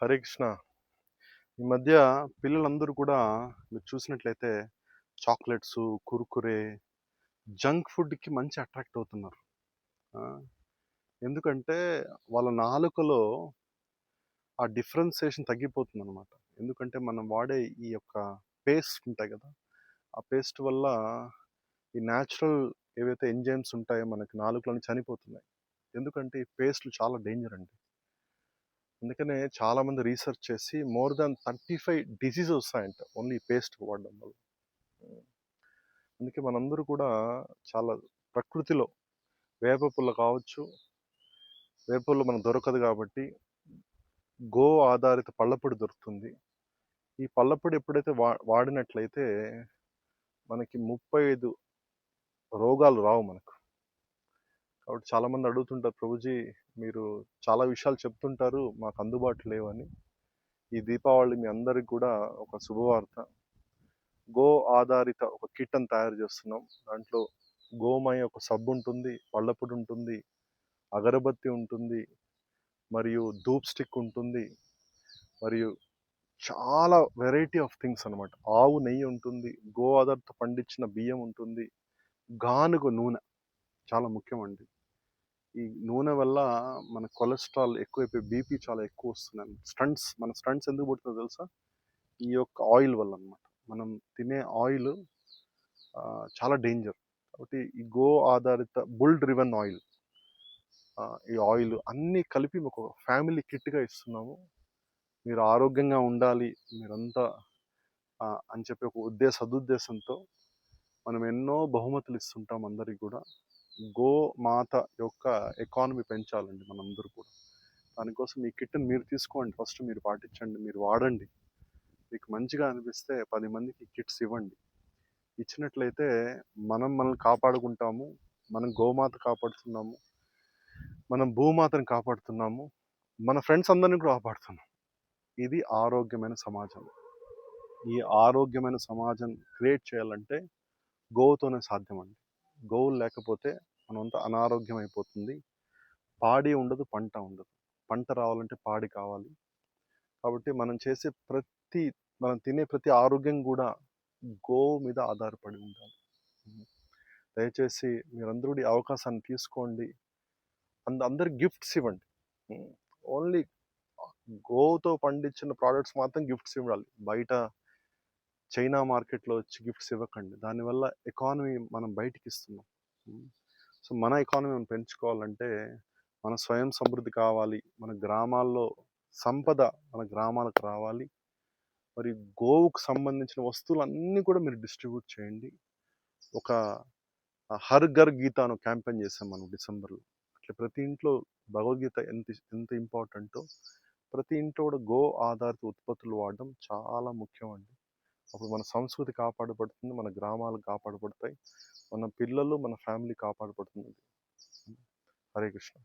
హరే కృష్ణ. ఈ మధ్య పిల్లలందరూ కూడా మీరు చూసినట్లయితే చాక్లెట్స్, కుర్కురే, జంక్ ఫుడ్‌కి మంచి అట్రాక్ట్ అవుతున్నారు. ఆ! ఎందుకంటే వాళ్ళ నాలుకలో ఆ డిఫరెన్సియేషన్ తగ్గిపోతుందనమాట. ఎందుకంటే మనం వాడే ఈ యొక్క పేస్ట్ ఉంటాయి కదా! ఆ పేస్ట్ వల్ల ఈ న్యాచురల్ ఏవైతే ఎంజైమ్స్ ఉంటాయో మనకి నాలుకలోని చనిపోతున్నాయి. ఎందుకంటే ఈ పేస్ట్‌లు చాలా డేంజర్ అండి. అందుకనే చాలామంది రీసెర్చ్ చేసి మోర్ దాన్ 35 డిసీజెస్ వస్తాయంట ఓన్లీ పేస్ట్ వాడడం వల్ల. అందుకే మనందరూ కూడా చాలా ప్రకృతిలో వేప పుల్ల కావచ్చు, వేప పుల్ల మనకు దొరకదు కాబట్టి గో ఆధారిత పళ్ళపొడి దొరుకుతుంది. ఈ పళ్ళపొడి ఎప్పుడైతే వాడినట్లయితే మనకి 35 రోగాలు రావు మనకు. కాబట్టి చాలామంది అడుగుతుంటారు, ప్రభుజీ మీరు చాలా విషయాలు చెప్తుంటారు మాకు అందుబాటులో లేవని. ఈ దీపావళి మీ అందరికి కూడా ఒక శుభవార్త. గో ఆధారిత ఒక కిట్ అని తయారు చేస్తున్నాం. దాంట్లో గోమయ ఒక సబ్బు ఉంటుంది, పళ్ళపొడి ఉంటుంది, అగరబత్తి ఉంటుంది, మరియు ధూప్ స్టిక్ ఉంటుంది, మరియు చాలా వెరైటీ ఆఫ్ థింగ్స్ అనమాట. ఆవు నెయ్యి ఉంటుంది, గో ఆధారిత పండించిన బియ్యం ఉంటుంది, గానుగ నూనె చాలా ముఖ్యమండి. ఈ నూనె వల్ల మన కొలెస్ట్రాల్ ఎక్కువైపోయి బీపీ చాలా ఎక్కువ వస్తుందండి. మన స్టంట్స్ ఎందుకు పుడుతుందో తెలుసా? ఈ యొక్క ఆయిల్ వల్ల అనమాట. మనం తినే ఆయిల్ చాలా డేంజర్. కాబట్టి ఈ గో ఆధారిత బుల్ డ్రివెన్ ఆయిల్, ఈ ఆయిల్ అన్నీ కలిపి ఒక ఫ్యామిలీ కిట్గా ఇస్తున్నాము. మీరు ఆరోగ్యంగా ఉండాలి మీరంతా అని చెప్పి ఒక సదుద్దేశంతో మనం ఎన్నో బహుమతులు ఇస్తుంటాం అందరికి కూడా. గో మాత యొక్క ఎకానమీ పెంచాలండి మనందరూ కూడా. దానికోసం ఈ కిట్ని మీరు తీసుకోండి, ఫస్ట్ మీరు పాటించండి, మీరు వాడండి. మీకు మంచిగా అనిపిస్తే 10 మందికి కిట్స్ ఇవ్వండి. ఇచ్చినట్లయితే మనం మనల్ని కాపాడుకుంటాము, మనం గోమాత కాపాడుతున్నాము, మనం భూమాతను కాపాడుతున్నాము, మన ఫ్రెండ్స్ అందరినీ కూడా కాపాడుతున్నాం. ఇది ఆరోగ్యమైన సమాజం. ఈ ఆరోగ్యమైన సమాజం క్రియేట్ చేయాలంటే గోవుతోనే సాధ్యమండి. గోవులు లేకపోతే మనంతా అనారోగ్యం అయిపోతుంది. పాడి ఉండదు, పంట ఉండదు. పంట రావాలంటే పాడి కావాలి. కాబట్టి మనం తినే ప్రతి ఆరోగ్యం కూడా గోవు మీద ఆధారపడి ఉండాలి. దయచేసి మీరందరూ ఈ అవకాశాన్ని తీసుకోండి. అందరికి గిఫ్ట్స్ ఇవ్వండి. ఓన్లీ గోవుతో పండించిన ప్రోడక్ట్స్ మాత్రం గిఫ్ట్స్ ఇవ్వాలి. బయట చైనా మార్కెట్లో వచ్చి గిఫ్ట్స్ ఇవ్వకండి. దానివల్ల ఎకానమీ మనం బయటికి ఇస్తున్నాం. సో మన ఎకానమీ మనం పెంచుకోవాలంటే మన స్వయం సమృద్ధి కావాలి. మన గ్రామాల్లో సంపద మన గ్రామాలకు రావాలి. మరి గోవుకు సంబంధించిన వస్తువులన్నీ కూడా మీరు డిస్ట్రిబ్యూట్ చేయండి. ఒక హర్ ఘర్ గీత అనే క్యాంపెయిన్ చేసాం మనం డిసెంబర్లో. అట్లా ప్రతి ఇంట్లో భగవద్గీత ఎంత ఇంపార్టెంటో ప్రతి ఇంట్లో కూడా గో ఆధారిత ఉత్పత్తులు వాడడం చాలా ముఖ్యం అండి. అప్పుడు మన సంస్కృతి కాపాడబడుతుంది, మన గ్రామాలు కాపాడబడతాయి, మన పిల్లలు మన ఫ్యామిలీ కాపాడబడుతుంది. హరే కృష్ణ.